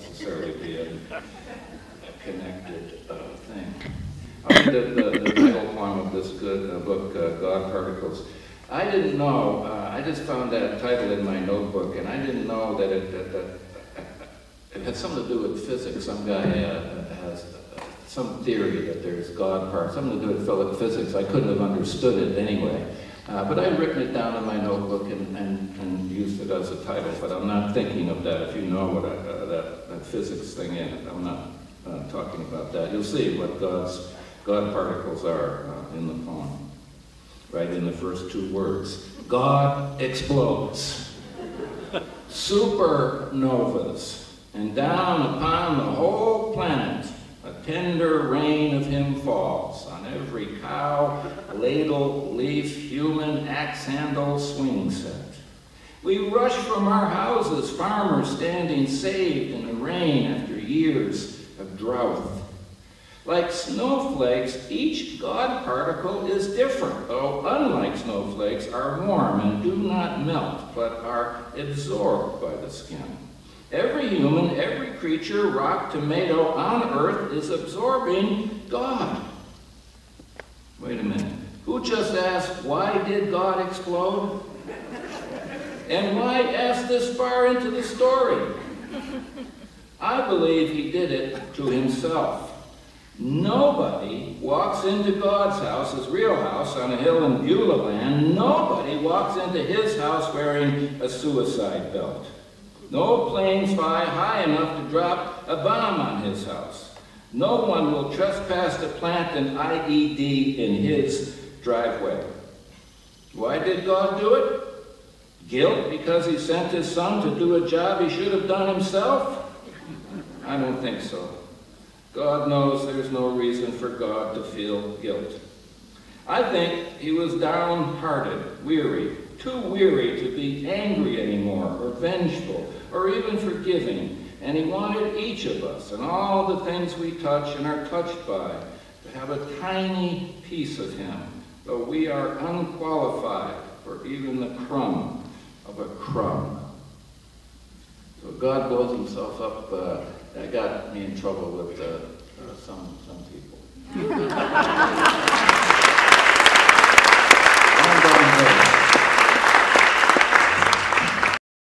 necessarily be a connected thing. The title poem of this book, God Particles. I didn't know, I just found that title in my notebook, and I didn't know that it had something to do with physics. Some guy has some theory that there's God particles, something to do with physics. I couldn't have understood it anyway. But I'd written it down in my notebook and used it as a title, but I'm not thinking of that. If you know what that physics thing is, I'm not talking about that. You'll see what God particles are in the poem, right in the first two words. God explodes. Supernovas, and down upon the whole planet, a tender rain of him falls on every cow, ladle, leaf, human, axe handle, swing set. We rush from our houses, farmers standing saved in the rain after years of drought. Like snowflakes, each God particle is different, though unlike snowflakes are warm and do not melt, but are absorbed by the skin. Every human, every creature, rock, tomato on earth is absorbing God. Wait a minute. Who just asked, why did God explode? And why ask this far into the story? I believe he did it to himself. Nobody walks into God's house, his real house, on a hill in Beulah land. Nobody walks into his house wearing a suicide belt. No planes fly high enough to drop a bomb on his house. No one will trespass to plant an IED in his driveway. Why did God do it? Guilt because he sent his son to do a job he should have done himself? I don't think so. God knows there's no reason for God to feel guilt. I think he was downhearted, weary, too weary to be angry anymore, or vengeful, or even forgiving. And he wanted each of us, and all the things we touch and are touched by, to have a tiny piece of him, though we are unqualified for even the crumb of a crumb. So God blows himself up. That got me in trouble with some people.